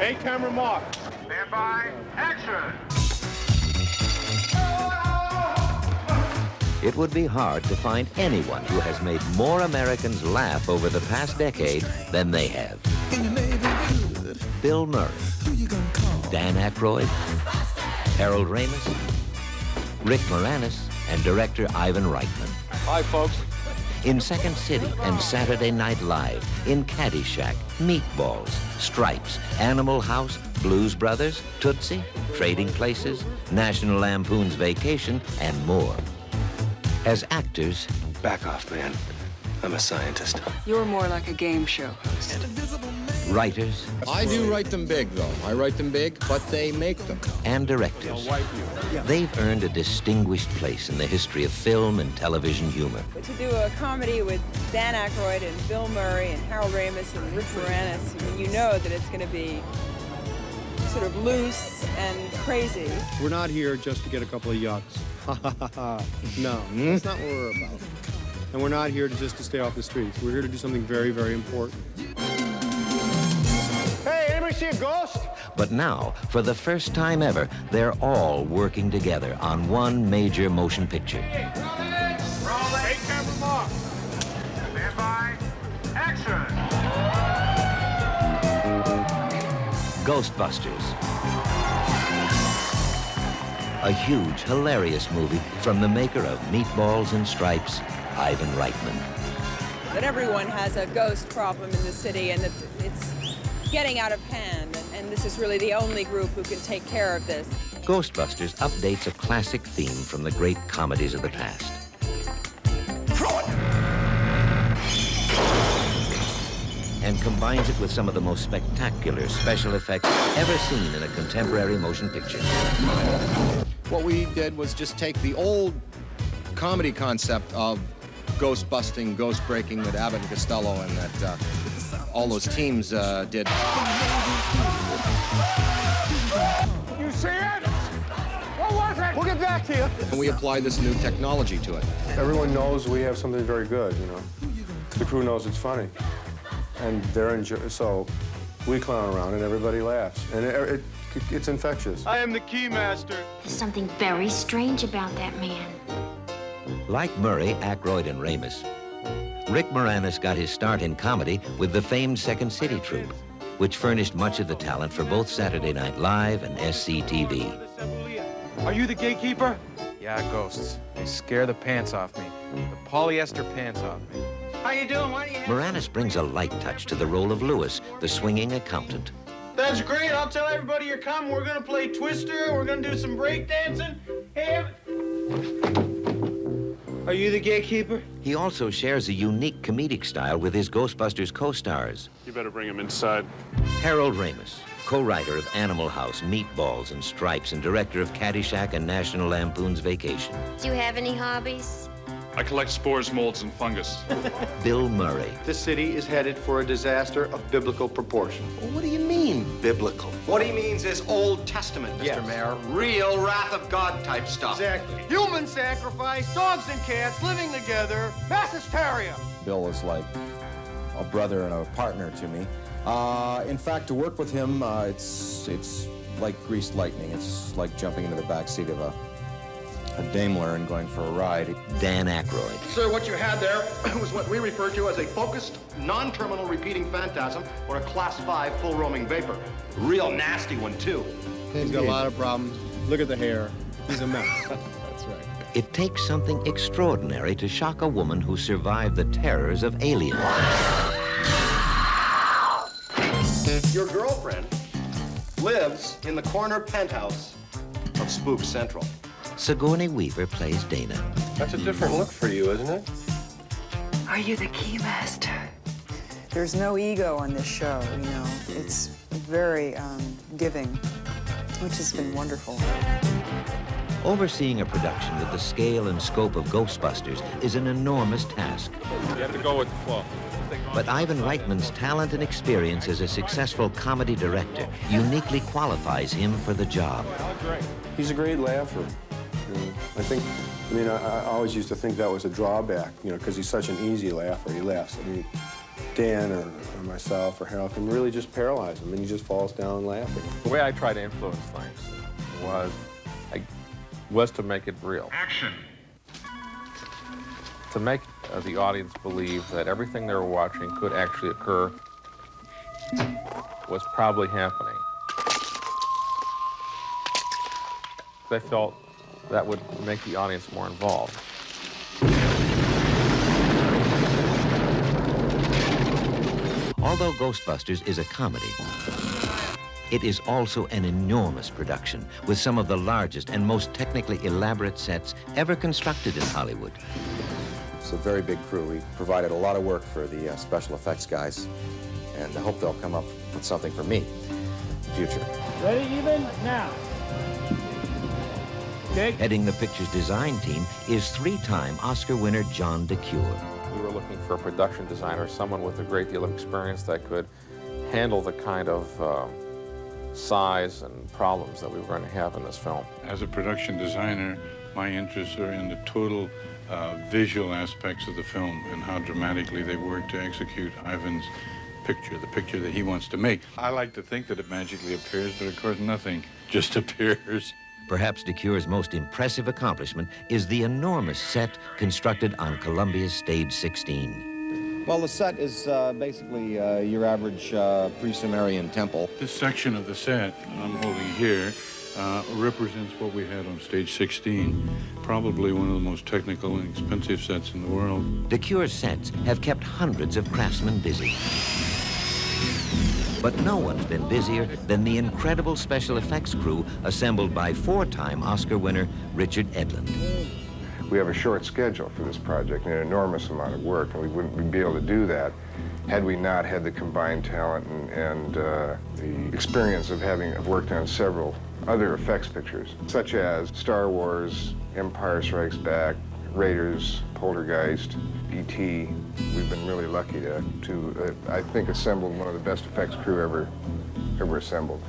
A camera mark. Stand by. Action! It would be hard to find anyone who has made more Americans laugh over the past decade than they have. Bill Murray, Dan Aykroyd, Harold Ramis, Rick Moranis, and director Ivan Reitman. Hi, folks. In Second City and Saturday Night Live, in Caddyshack, Meatballs, Stripes, Animal House, Blues Brothers, Tootsie, Trading Places, National Lampoon's Vacation, and more. As actors, Back off, man. I'm a scientist. You're more like a game show host. writers, I do write them big, though. I write them big, but they make them. and directors, they've earned a distinguished place in the history of film and television humor. To do a comedy with Dan Aykroyd and Bill Murray and Harold Ramis and Rick Moranis, I mean, you know that it's going to be sort of loose and crazy. We're not here just to get a couple of yucks. No, that's not what we're about. And we're not here just to stay off the streets. We're here to do something very, very important. Hey, anybody see a ghost? But now, for the first time ever, they're all working together on one major motion picture. Rolling. A camera mark. Stand by. Action! Ghostbusters. A huge, hilarious movie from the maker of Meatballs and Stripes, Ivan Reitman. That everyone has a ghost problem in the city and that it's getting out of hand. And this is really the only group who can take care of this. Ghostbusters updates a classic theme from the great comedies of the past. And combines it with some of the most spectacular special effects ever seen in a contemporary motion picture. What we did was just take the old comedy concept of ghost busting, ghost breaking that Abbott and Costello and that all those teams did. You see it? What was it? We'll get back to you. And we applied this new technology to it. Everyone knows we have something very good, you know. The crew knows it's funny. And so we clown around and everybody laughs. And it's infectious. I am the key master. There's something very strange about that man. Like Murray, Aykroyd, and Ramis, Rick Moranis got his start in comedy with the famed Second City troupe, which furnished much of the talent for both Saturday Night Live and SCTV. Are you the gatekeeper? Yeah, ghosts. They scare the pants off me. The polyester pants off me. How you doing? Why do you have... Moranis brings a light touch to the role of Louis, the swinging accountant. That's great. I'll tell everybody you're coming. We're going to play Twister. We're going to do some breakdancing. Hey, are you the gatekeeper? He also shares a unique comedic style with his Ghostbusters co-stars. You better bring him inside. Harold Ramis, co-writer of Animal House, Meatballs and Stripes, and director of Caddyshack and National Lampoon's Vacation. Do you have any hobbies? I collect spores, molds, and fungus. Bill Murray, This city is headed for a disaster of biblical proportion. Well, what do you mean, biblical? What he means is Old Testament, Mr. Mayor. Real wrath of God type stuff. Exactly. Human sacrifice, dogs and cats living together, mass hysteria. Bill is like a brother and a partner to me. In fact, to work with him, it's like greased lightning. It's like jumping into the backseat of a Daimler and going for a ride. Dan Aykroyd, Sir, what you had there was what we refer to as a focused, non-terminal repeating phantasm or a class 5 full roaming vapor. Real nasty one, too. He's got a lot of problems. Look at the hair. He's a mess. That's right. it takes something extraordinary to shock a woman who survived the terrors of Alien. Your girlfriend lives in the corner penthouse of Spook Central. Sigourney Weaver plays Dana. That's a different look for you, isn't it? Are you the key master? There's no ego on this show, you know. It's very giving, which has been wonderful. Overseeing a production with the scale and scope of Ghostbusters is an enormous task. You have to go with the flow. But Ivan Reitman's talent and experience as a successful comedy director uniquely qualifies him for the job. He's a great laugher. You know, I always used to think that was a drawback, you know, because he's such an easy laugher. He laughs. I mean, Dan or myself or Harold can really just paralyze him, and he just falls down laughing. The way I try to influence things was to make it real. Action. To make the audience believe that everything they were watching could actually occur was probably happening. They felt that would make the audience more involved. Although Ghostbusters is a comedy, it is also an enormous production with some of the largest and most technically elaborate sets ever constructed in Hollywood. It's a very big crew. We provided a lot of work for the special effects guys, and I hope they'll come up with something for me in the future. Ready, even? Now. Okay. Heading the picture's design team is three-time Oscar winner John DeCuir. We were looking for a production designer, someone with a great deal of experience that could handle the kind of size and problems that we were going to have in this film. As a production designer, my interests are in the total visual aspects of the film and how dramatically they work to execute Ivan's picture, the picture that he wants to make. I like to think that it magically appears, but of course nothing just appears. Perhaps DeCuir's most impressive accomplishment is the enormous set constructed on Columbia's Stage 16. Well, the set is basically your average pre-Sumerian temple. This section of the set I'm holding here represents what we had on Stage 16, probably one of the most technical and expensive sets in the world. DeCuir's sets have kept hundreds of craftsmen busy. But no one's been busier than the incredible special effects crew assembled by four-time Oscar winner Richard Edlund. We have a short schedule for this project and an enormous amount of work, and we wouldn't be able to do that had we not had the combined talent and the experience of having worked on several other effects pictures, such as Star Wars, Empire Strikes Back, Raiders, Poltergeist, E.T. We've been really lucky to I think, assembled one of the best effects crew ever assembled.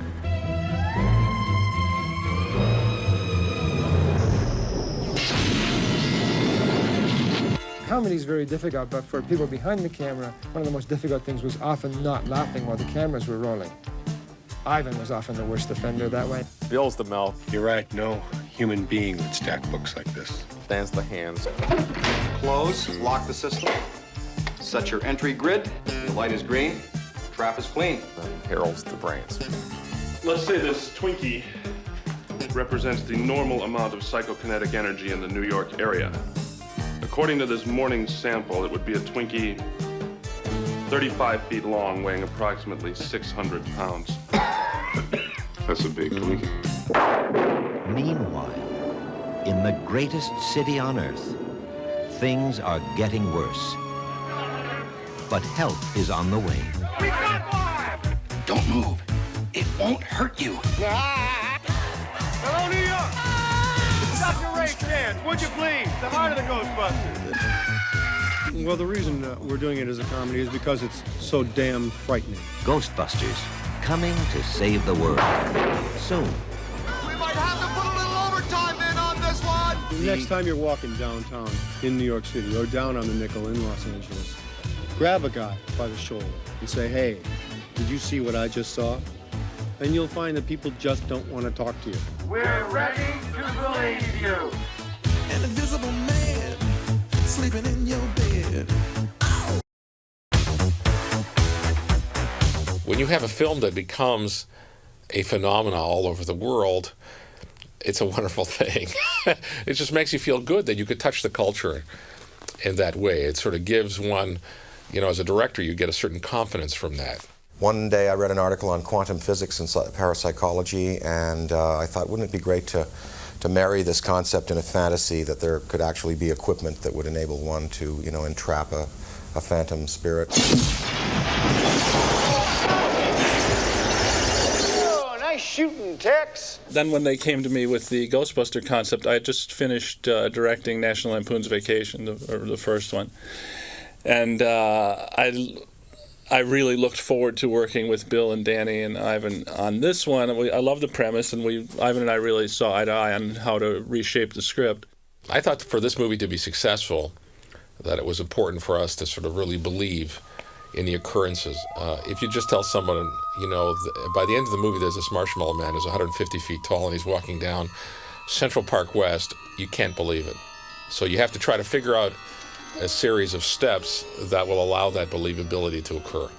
Comedy is very difficult, but for people behind the camera, one of the most difficult things was often not laughing while the cameras were rolling. Ivan was often the worst offender that way. Bill's the mouth. You're right, no human being would stack books like this. Stands the hands. Close, lock the system. Set your entry grid. The light is green. Trap is clean. And Harold's the brains. Let's say this Twinkie represents the normal amount of psychokinetic energy in the New York area. According to this morning's sample, it would be a Twinkie 35 feet long, weighing approximately 600 pounds. That's a big Twinkie. Meanwhile, in the greatest city on earth, things are getting worse. But help is on the way. We got one! Don't move. It won't hurt you. Hello, New York! Dr. Ray Chance, would you please? The heart of the Ghostbusters. Well, the reason we're doing it as a comedy is because it's so damn frightening. Ghostbusters, coming to save the world. Soon. We might have to put a little overtime in on this one! The next time you're walking downtown in New York City or down on the nickel in Los Angeles, grab a guy by the shoulder and say, hey, did you see what I just saw? And you'll find that people just don't want to talk to you. We're ready to believe you! An invisible man sleeping in your bed. Ow! When you have a film that becomes a phenomenon all over the world, it's a wonderful thing. It just makes you feel good that you could touch the culture in that way. It sort of gives one, you know, as a director, you get a certain confidence from that. One day I read an article on quantum physics and parapsychology, and I thought, wouldn't it be great to marry this concept in a fantasy that there could actually be equipment that would enable one to, you know, entrap a phantom spirit. Oh, nice shooting, Tex! Then when they came to me with the Ghostbuster concept, I had just finished directing National Lampoon's Vacation, the first one. And I really looked forward to working with Bill and Danny and Ivan on this one. I love the premise, and Ivan and I really saw eye to eye on how to reshape the script. I thought for this movie to be successful, that it was important for us to sort of really believe in the occurrences. If you just tell someone, you know, by the end of the movie, there's this marshmallow man who's 150 feet tall and he's walking down Central Park West, you can't believe it. So you have to try to figure out a series of steps that will allow that believability to occur.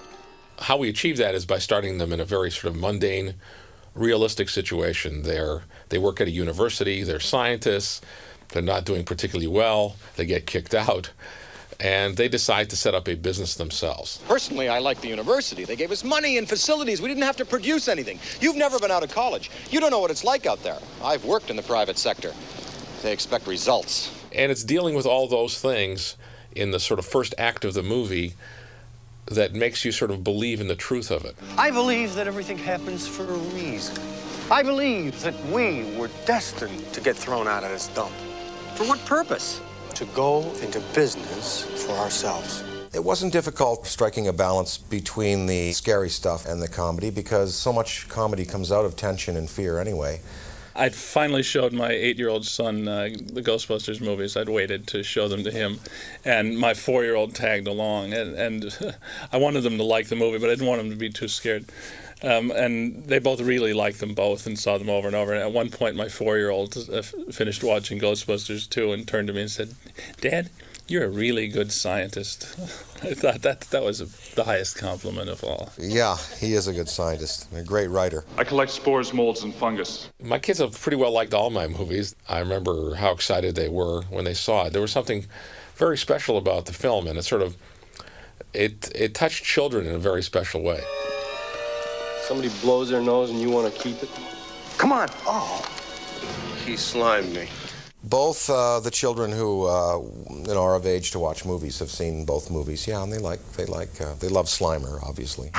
How we achieve that is by starting them in a very sort of mundane, realistic situation. They work at a university, they're scientists, they're not doing particularly well, they get kicked out, and they decide to set up a business themselves. Personally, I like the university. They gave us money and facilities. We didn't have to produce anything. You've never been out of college. You don't know what it's like out there. I've worked in the private sector. They expect results. And it's dealing with all those things in the sort of first act of the movie that makes you sort of believe in the truth of it. I believe that everything happens for a reason. I believe that we were destined to get thrown out of this dump. For what purpose? To go into business for ourselves. It wasn't difficult striking a balance between the scary stuff and the comedy because so much comedy comes out of tension and fear anyway. I'd finally showed my 8-year-old son the Ghostbusters movies. I'd waited to show them to him, and my 4-year-old tagged along. And I wanted them to like the movie, but I didn't want them to be too scared. And they both really liked them both and saw them over and over. And at one point, my 4-year-old finished watching Ghostbusters 2 and turned to me and said, "Dad, you're a really good scientist." I thought that was the highest compliment of all. Yeah, he is a good scientist, a great writer. I collect spores, molds, and fungus. My kids have pretty well liked all my movies. I remember how excited they were when they saw it. There was something very special about the film, and it touched children in a very special way. Somebody blows their nose and you want to keep it? Come on. Oh. He slimed me. Both the children who are of age to watch movies have seen both movies. Yeah, and they love Slimer, obviously.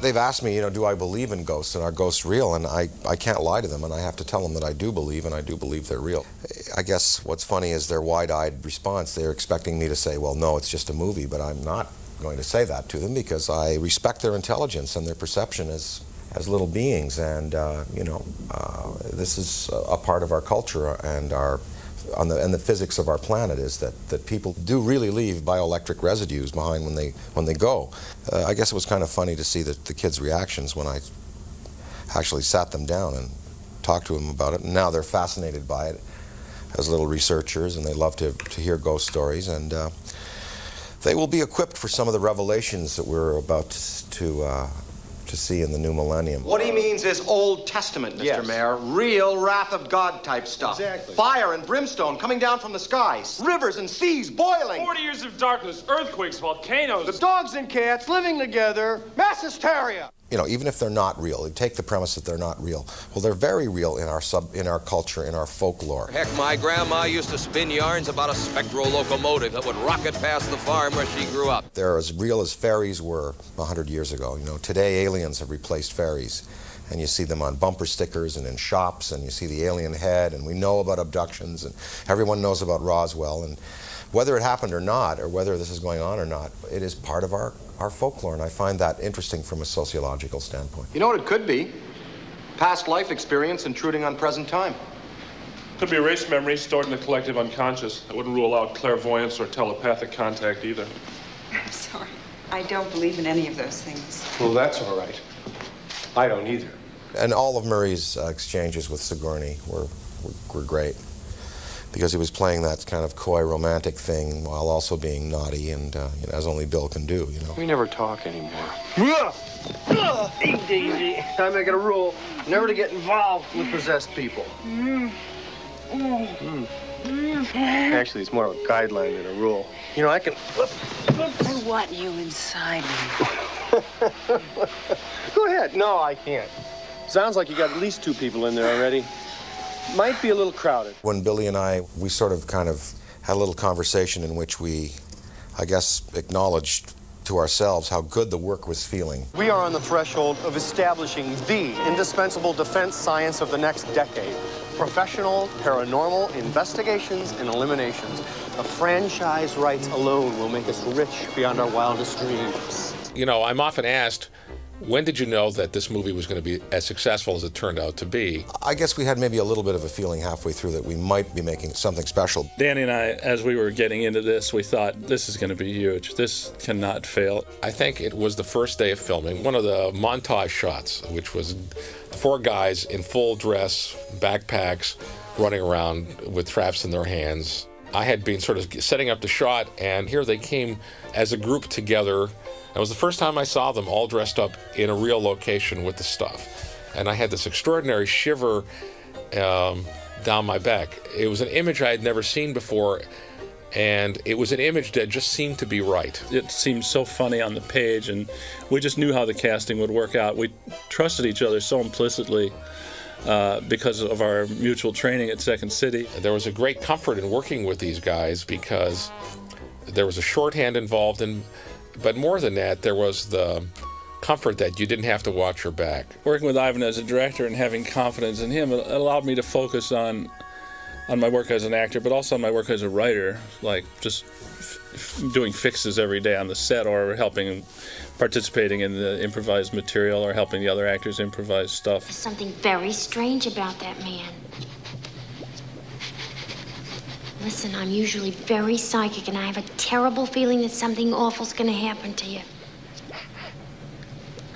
They've asked me, do I believe in ghosts and are ghosts real? And I can't lie to them, and I have to tell them that I do believe, and I do believe they're real. I guess what's funny is their wide-eyed response. They're expecting me to say, well, no, it's just a movie, but I'm not going to say that to them because I respect their intelligence and their perception as little beings, and this is a part of our culture and the physics of our planet is that people do really leave bioelectric residues behind when they go. I guess it was kind of funny to see the kids' reactions when I actually sat them down and talked to them about it, and now they're fascinated by it as little researchers, and they love to hear ghost stories, and they will be equipped for some of the revelations that we're about to see in the new millennium. What he means is Old Testament, Mr. Mayor. Real wrath of God type stuff. Exactly. Fire and brimstone coming down from the skies. Rivers and seas boiling. 40 years of darkness, earthquakes, volcanoes. The dogs and cats living together. Mass hysteria. Even if they're not real, you take the premise that they're not real. Well, they're very real in our culture, in our folklore. Heck, my grandma used to spin yarns about a spectral locomotive that would rocket past the farm where she grew up. They're as real as fairies were 100 years ago. Today aliens have replaced fairies. And you see them on bumper stickers and in shops, and you see the alien head, and we know about abductions, and everyone knows about Roswell. And whether it happened or not, or whether this is going on or not, it is part of our folklore, and I find that interesting from a sociological standpoint. You know what it could be? Past life experience intruding on present time. Could be erased memory stored in the collective unconscious. I wouldn't rule out clairvoyance or telepathic contact either. I'm sorry. I don't believe in any of those things. Well, that's all right. I don't either. And all of Murray's exchanges with Sigourney were great, because he was playing that kind of coy romantic thing while also being naughty and as only Bill can do. We never talk anymore. Easy. I make it a rule never to get involved with possessed people. Actually, it's more of a guideline than a rule. I can... I want you inside me. Go ahead. No, I can't. Sounds like you got at least 2 people in there already. Might be a little crowded. When Billy and I, we sort of kind of had a little conversation in which we, I guess, acknowledged to ourselves how good the work was feeling. We are on the threshold of establishing the indispensable defense science of the next decade. Professional paranormal investigations and eliminations. The franchise rights alone will make us rich beyond our wildest dreams. I'm often asked, When did you know that this movie was going to be as successful as it turned out to be? I guess we had maybe a little bit of a feeling halfway through that we might be making something special. Danny and I, as we were getting into this, we thought, this is going to be huge. This cannot fail. I think it was the first day of filming, one of the montage shots, which was 4 guys in full dress, backpacks, running around with traps in their hands. I had been sort of setting up the shot, and here they came as a group together. It was the first time I saw them all dressed up in a real location with the stuff. And I had this extraordinary shiver down my back. It was an image I had never seen before, and it was an image that just seemed to be right. It seemed so funny on the page, and we just knew how the casting would work out. We trusted each other so implicitly because of our mutual training at Second City. There was a great comfort in working with these guys because there was a shorthand involved, but more than that, there was the comfort that you didn't have to watch your back. Working with Ivan as a director and having confidence in him, it allowed me to focus on my work as an actor, but also on my work as a writer, like just doing fixes every day on the set, or participating in the improvised material, or helping the other actors improvise stuff. There's something very strange about that man. Listen, I'm usually very psychic, and I have a terrible feeling that something awful's gonna happen to you.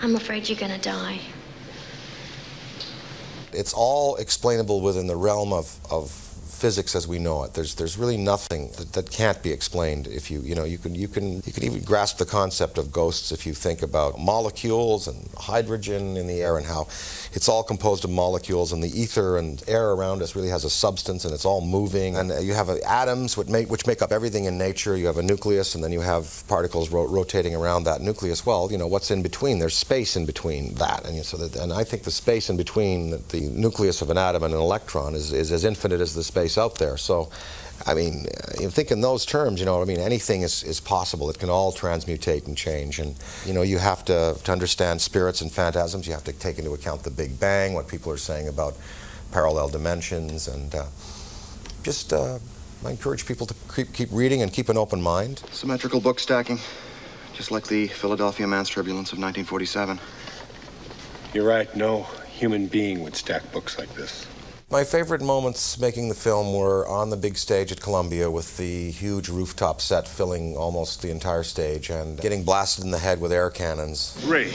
I'm afraid you're gonna die. It's all explainable within the realm of physics as we know it. There's really nothing that can't be explained. If you can even grasp the concept of ghosts if you think about molecules and hydrogen in the air and how it's all composed of molecules, and the ether and air around us really has a substance, and it's all moving. And you have atoms which make up everything in nature. You have a nucleus, and then you have particles rotating around that nucleus. Well, what's in between? There's space in between that, and I think the space in between the nucleus of an atom and an electron is as infinite as the space out there. So, I mean, you think in those terms, anything is possible. It can all transmutate and change. And, you have to understand spirits and phantasms. You have to take into account the Big Bang, what people are saying about parallel dimensions. And I encourage people to keep reading and keep an open mind. Symmetrical book stacking, just like the Philadelphia Man's Turbulence of 1947. You're right. No human being would stack books like this. My favorite moments making the film were on the big stage at Columbia with the huge rooftop set filling almost the entire stage and getting blasted in the head with air cannons. Ray,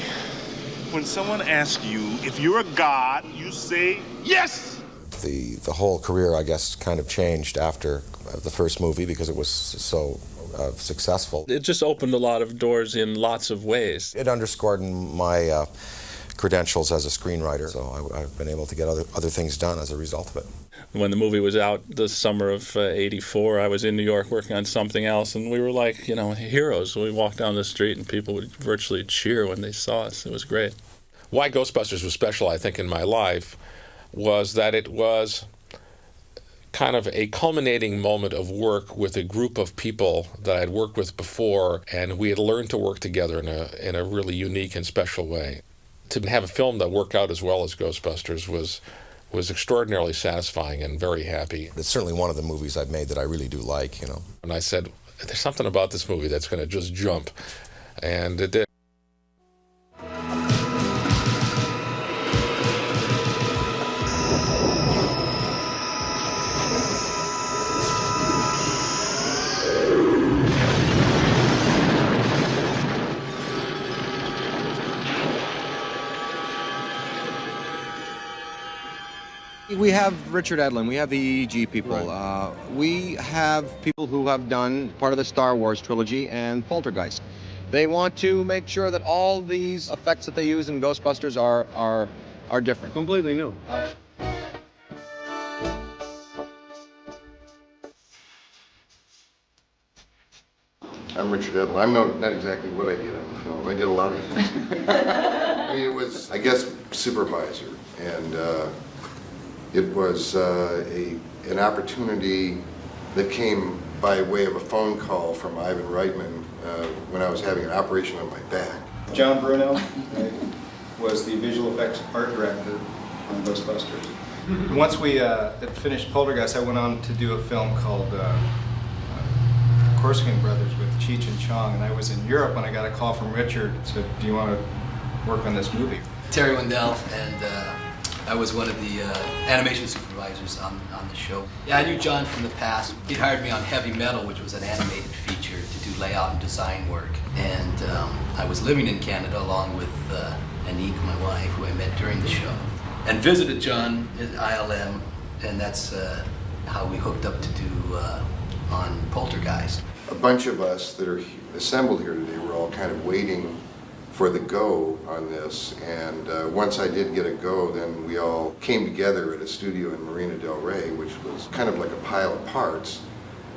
when someone asks you if you're a god, you say yes! The whole career, I guess, kind of changed after the first movie because it was so successful. It just opened a lot of doors in lots of ways. It underscored my credentials as a screenwriter, so I've been able to get other things done as a result of it. When the movie was out the summer of '84, I was in New York working on something else, and we were like, heroes. We walked down the street and people would virtually cheer when they saw us. It was great. Why Ghostbusters was special, I think, in my life was that it was kind of a culminating moment of work with a group of people that I'd worked with before, and we had learned to work together in a really unique and special way. To have a film that worked out as well as Ghostbusters was extraordinarily satisfying and very happy. It's certainly one of the movies I've made that I really do like, And I said, there's something about this movie that's going to just jump. And it did. We have Richard Edlund, we have the EEG people, we have people who have done part of the Star Wars trilogy and Poltergeist. They want to make sure that all these effects that they use in Ghostbusters are different. Completely new. I'm Richard Edlund. I'm not exactly what I did on the film. I did a lot of things. I mean, it was, I guess, supervisor, and it was an opportunity that came by way of a phone call from Ivan Reitman when I was having an operation on my back. John Bruno was the visual effects art director on Ghostbusters. Once we had finished Poltergeist, I went on to do a film called Corsican Brothers with Cheech and Chong, and I was in Europe when I got a call from Richard. Said, "Do you want to work on this movie? Terry Wendell, and I was one of the animation supervisors on the show. Yeah, I knew John from the past. He hired me on Heavy Metal, which was an animated feature to do layout and design work. And I was living in Canada along with Anique, my wife, who I met during the show, and visited John at ILM, and that's how we hooked up to do on Poltergeist. A bunch of us that are assembled here today were all kind of waiting for the go on this, and once I did get a go, then we all came together at a studio in Marina del Rey, which was kind of like a pile of parts,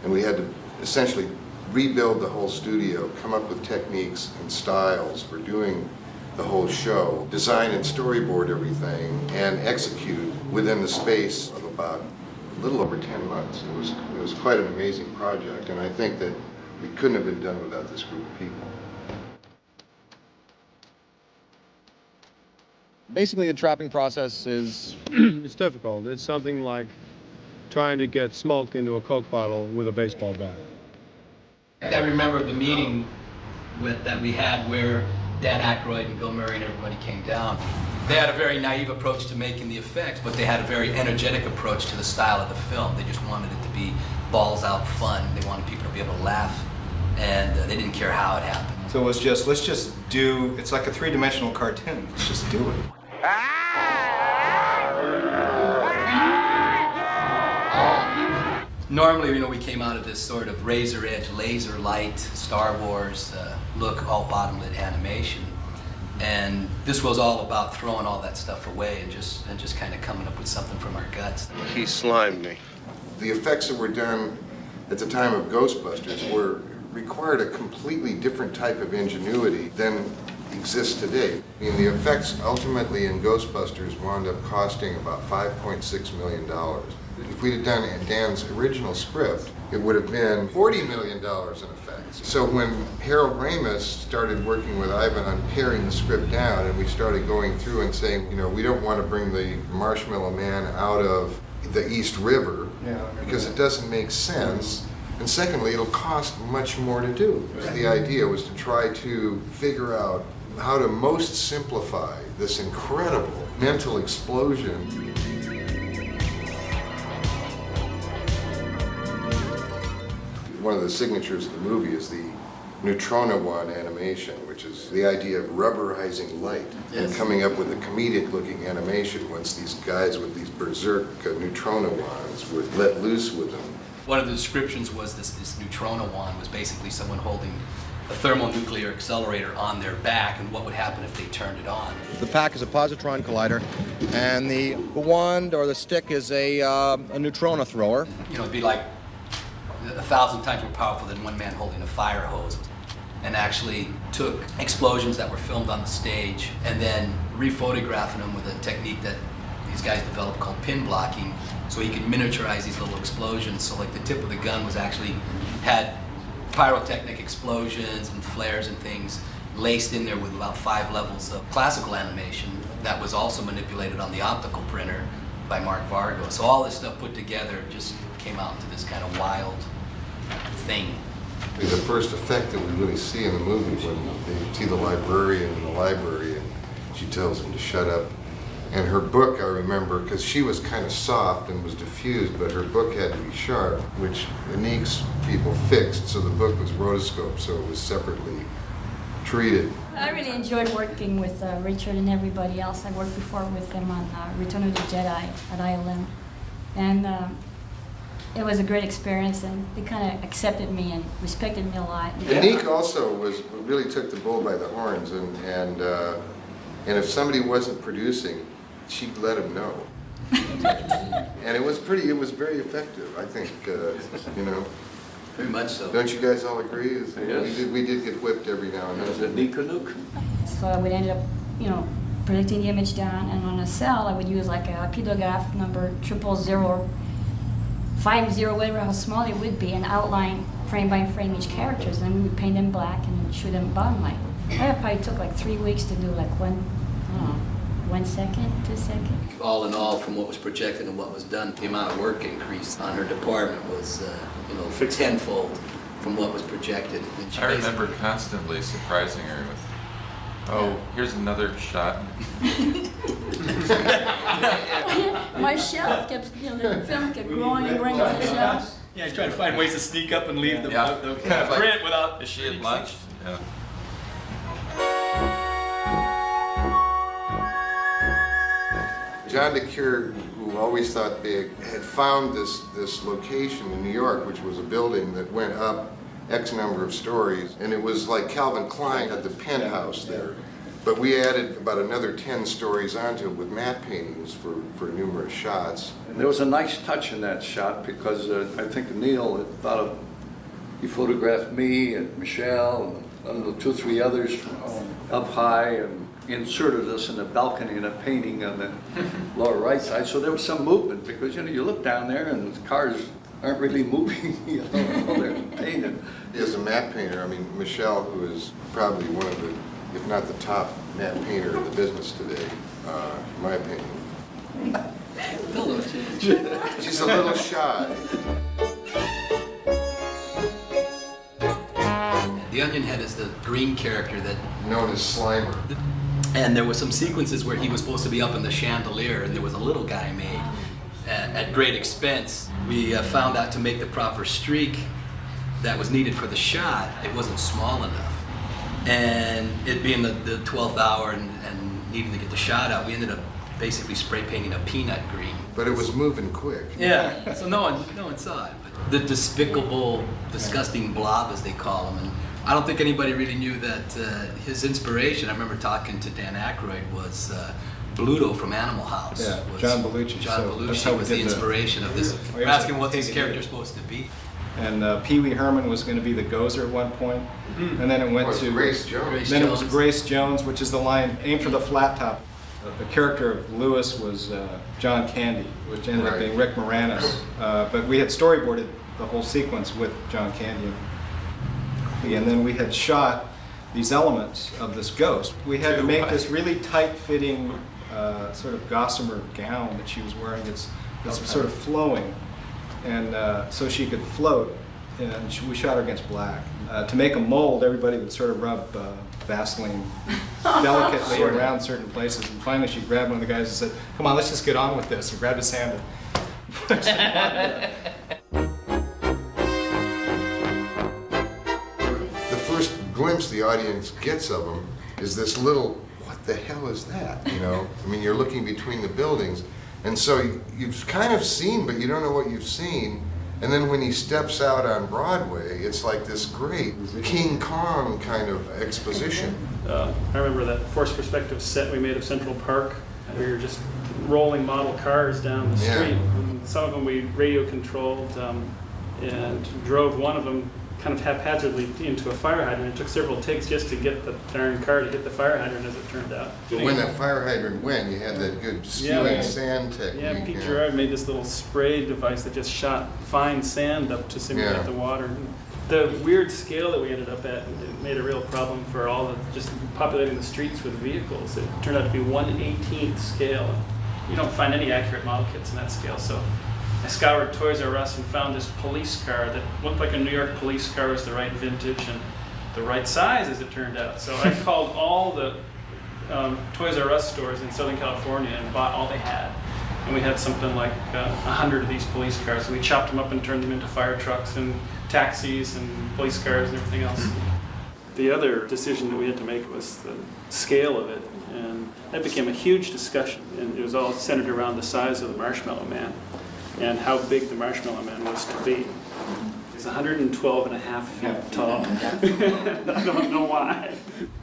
and we had to essentially rebuild the whole studio, come up with techniques and styles for doing the whole show, design and storyboard everything, and execute within the space of about a little over 10 months. It was quite an amazing project, and I think that we couldn't have been done without this group of people. Basically, the trapping process is... It's difficult. It's something like trying to get smoke into a Coke bottle with a baseball bat. I remember the meeting that we had where Dan Aykroyd and Bill Murray and everybody came down. They had a very naive approach to making the effects, but they had a very energetic approach to the style of the film. They just wanted it to be balls out fun. They wanted people to be able to laugh, and they didn't care how it happened. So it was just, let's just do, it's like a three-dimensional cartoon. Let's just do it. Normally, we came out of this sort of razor edge, laser light, Star Wars look, all bottom-lit animation. And this was all about throwing all that stuff away and just kind of coming up with something from our guts. He slimed me. The effects that were done at the time of Ghostbusters required a completely different type of ingenuity than exists today. I mean, the effects ultimately in Ghostbusters wound up costing about $5.6 million. If we'd have done Dan's original script, it would have been $40 million in effects. So when Harold Ramis started working with Ivan on paring the script down, and we started going through and saying, we don't want to bring the Marshmallow Man out of the East River because it doesn't make sense. And secondly, it'll cost much more to do. The idea was to try to figure out how to most simplify this incredible mental explosion. One of the signatures of the movie is the Neutrona animation, which is the idea of rubberizing light and coming up with a comedic-looking animation once these guys with these berserk Neutrona wands were let loose with them. One of the descriptions was this Neutrona wand was basically someone holding a thermonuclear accelerator on their back, and what would happen if they turned it on. The pack is a positron collider, and the wand or the stick is a neutrona thrower. It'd be like 1,000 times more powerful than one man holding a fire hose, and actually took explosions that were filmed on the stage and then rephotographing them with a technique that these guys developed called pin blocking, so you could miniaturize these little explosions. So like the tip of the gun was actually had pyrotechnic explosions and flares and things laced in there with about 5 levels of classical animation that was also manipulated on the optical printer by Mark Vargo. So all this stuff put together just came out into this kind of wild thing. The first effect that we really see in the movie when they see the librarian in the library and she tells him to shut up. And her book, I remember, because she was kind of soft and was diffused, but her book had to be sharp, which Anique's people fixed, so the book was rotoscoped, so it was separately treated. I really enjoyed working with Richard and everybody else. I worked before with them on Return of the Jedi at ILM. And it was a great experience, and they kind of accepted me and respected me a lot. Anique also really took the bull by the horns, and if somebody wasn't producing, she'd let him know. And it was very effective, I think, Pretty much so. Don't you guys all agree? Yes. We did get whipped every now and then. So we ended up, projecting the image down, and on a cell I would use like a pedograph number 00050, whatever how small it would be, and outline frame by frame each characters, and then we would paint them black and shoot them bottom light. That probably took like 3 weeks to do, like 1 second, 2 seconds. All in all, from what was projected and what was done, the amount of work increase on her department was, tenfold from what was projected. I remember constantly surprising her with Oh, here's another shot. My shelf kept, the film kept growing and growing on the shelf. Yeah, he's trying to find ways to sneak up and leave the Yeah. Kind of like, print without. Is she at lunch? Yeah. John DeCuir, who always thought big, had found this location in New York, which was a building that went up X number of stories, and it was like Calvin Klein had the penthouse there. But we added about another 10 stories onto it with matte paintings for numerous shots. There was a nice touch in that shot because I think Neil had thought of, he photographed me and Michelle and the 2 or 3 others up high and inserted us in a balcony in a painting on the lower right side. So there was some movement because, you look down there and the cars aren't really moving, they're painted. As a matte painter, I mean, Michelle, who is probably one of the, if not the top matte painter in the business today, in my opinion. She's a little shy. The Onion Head is the green character that... known as Slimer. And there were some sequences where he was supposed to be up in the chandelier, and there was a little guy made at great expense. We found out to make the proper streak that was needed for the shot, it wasn't small enough. And it being the 12th hour and needing to get the shot out, we ended up basically spray painting a peanut green. But it was moving quick. Yeah, so no one saw it. But the despicable, disgusting blob, as they call him. And I don't think anybody really knew that his inspiration, I remember talking to Dan Aykroyd, was Bluto from Animal House. Yeah, was John Belushi. John So that's Belushi how we was the did inspiration of this. We're asking what this character's supposed to be. And Pee Wee Herman was going to be the Gozer at one point. And then it went to Grace Jones. Then it was Grace Jones, which is the line, aim for the flat top. The character of Louis was John Candy, which ended up being Rick Moranis. But we had storyboarded the whole sequence with John Candy. And then we had shot these elements of this ghost. We had to make this really tight-fitting sort of gossamer gown that she was wearing. It's sort of flowing, and so she could float. And we shot her against black. To make a mold, everybody would sort of rub Vaseline delicately around certain places. And finally, she grabbed one of the guys and said, "Come on, let's just get on with this." And grabbed his hand and pushed him on. The first glimpse the audience gets of him is this little, what the hell is that? I mean, you're looking between the buildings, and so you've kind of seen, but you don't know what you've seen. And then when he steps out on Broadway, it's like this great King Kong kind of exposition. I remember that forced perspective set we made of Central Park. We were just rolling model cars down the street. And some of them we radio controlled and drove one of them kind of haphazardly into a fire hydrant. It took several takes just to get the darn car to hit the fire hydrant, as it turned out. But when that fire hydrant went, you had that good skewing sand technique. Yeah, Pete Gerard made this little spray device that just shot fine sand up to simulate the water. The weird scale that we ended up at, it made a real problem for all the just populating the streets with vehicles. It turned out to be 1/18th scale. You don't find any accurate model kits in that scale, so I scoured Toys R Us and found this police car that looked like a New York police car, was the right vintage and the right size, as it turned out. So I called all the Toys R Us stores in Southern California and bought all they had. And we had something like 100 of these police cars. So we chopped them up and turned them into fire trucks and taxis and police cars and everything else. The other decision that we had to make was the scale of it. And that became a huge discussion. And it was all centered around the size of the Marshmallow Man and how big the Marshmallow Man was to be. He's 112 and a half feet tall. I don't know why.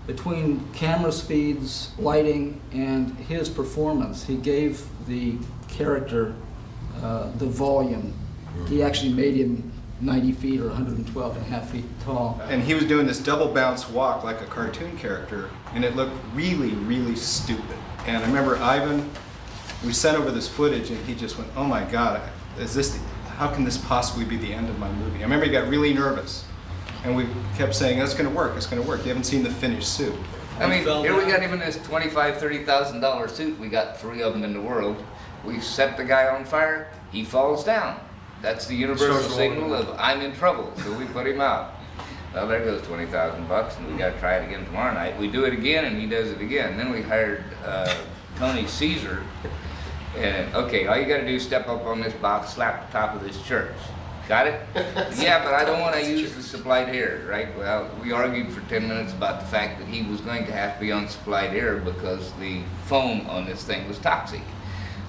Between camera speeds, lighting, and his performance, he gave the character the volume. He actually made him 90 feet or 112 and a half feet tall. And he was doing this double bounce walk like a cartoon character, and it looked really, really stupid. And I remember Ivan, we sent over this footage, and he just went, "Oh my God, how can this possibly be the end of my movie?" I remember he got really nervous, and we kept saying, "It's going to work, it's going to work. You haven't seen the finished suit." I mean, here we got even this $25,000, $30,000 suit. We got 3 of them in the world. We set the guy on fire, he falls down. That's the universal signal of I'm in trouble, so we put him out. Well, there goes $20,000, and we got to try it again tomorrow night. We do it again, and he does it again. Then we hired Tony Caesar, and okay, all you got to do is step up on this box, slap the top of this church. Got it? Yeah, but I don't want to use the supplied air, right? Well, we argued for 10 minutes about the fact that he was going to have to be on supplied air because the foam on this thing was toxic.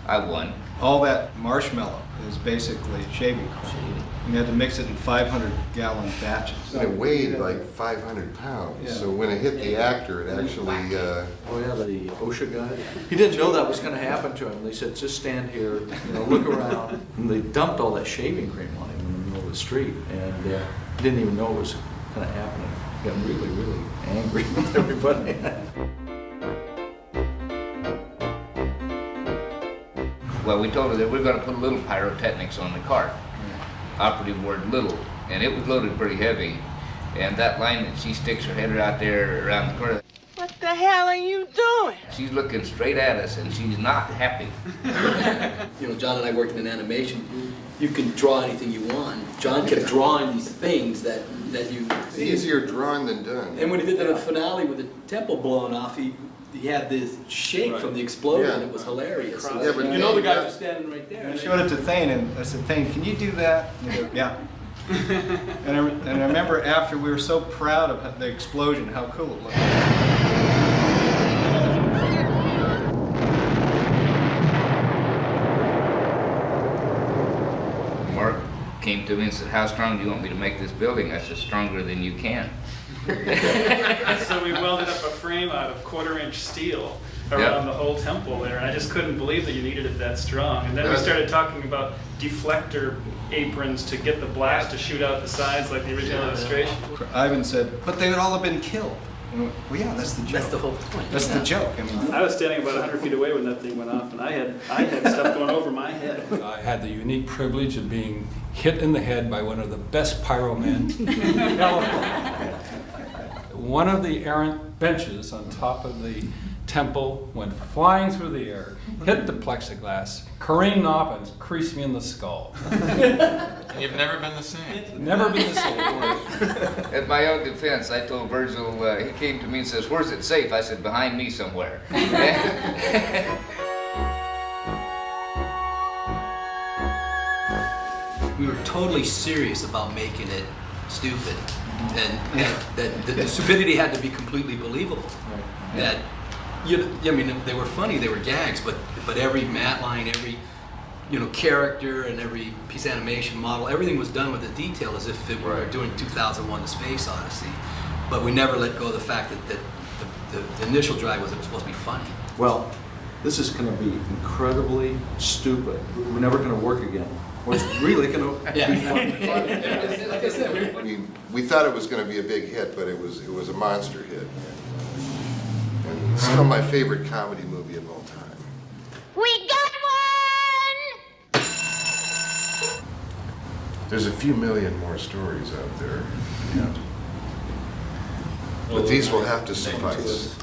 I won. All that marshmallow is basically shaving cream. And you had to mix it in 500-gallon batches. And it weighed like 500 pounds, Yeah. so when it hit the actor, it actually... Oh yeah, the OSHA guy. He didn't know that was going to happen to him. They said, just stand here, look around. And they dumped all that shaving cream on him in the middle of the street, and he didn't even know it was going to happen. He got really, really angry with everybody. Well, we told her that we're going to put a little pyrotechnics on the cart. Operative word little, and it was loaded pretty heavy. And that line that she sticks her head out there around the corner. What the hell are you doing? She's looking straight at us, and she's not happy. John and I worked in animation. You can draw anything you want. John kept drawing these things that you... It's easier drawn than done. And when he did the finale with the temple blown off, he had this shake from the explosion. Yeah. It was hilarious. Yeah, but the guys were standing right there. And I showed it to Thane, and I said, Thane, can you do that? And he goes, yeah. and I remember after we were so proud of the explosion, how cool it looked. Mark came to me and said, how strong do you want me to make this building? I said, stronger than you can. So we welded up a frame out of 1/4-inch steel around the whole temple there, and I just couldn't believe that you needed it that strong. And then we started talking about deflector aprons to get the blast to shoot out the sides like the original illustration. Ivan said, but they would all have been killed. And we went, well, yeah, that's the joke. That's the whole point. That's the joke. I mean, I was standing about 100 feet away when that thing went off, and I had stuff going over my head. I had the unique privilege of being hit in the head by one of the best pyromen in California. One of the errant benches on top of the temple went flying through the air, hit the plexiglass, careened off, and creased me in the skull. And you've never been the same. Never been the same. At my own defense, I told Virgil, he came to me and says, where's it safe? I said, behind me somewhere. We were totally serious about making it stupid. And that the stupidity had to be completely believable. That, I mean, they were funny, they were gags, but every matte line, every character and every piece of animation model, everything was done with the detail as if it were doing 2001: The Space Odyssey. But we never let go of the fact that the initial drag was it was supposed to be funny. Well, this is going to be incredibly stupid. We're never going to work again. What's really going to be fun. Like I said, We thought it was going to be a big hit, but it was a monster hit. And it's still my favorite comedy movie of all time. We got one! There's a few million more stories out there. But these will have to suffice.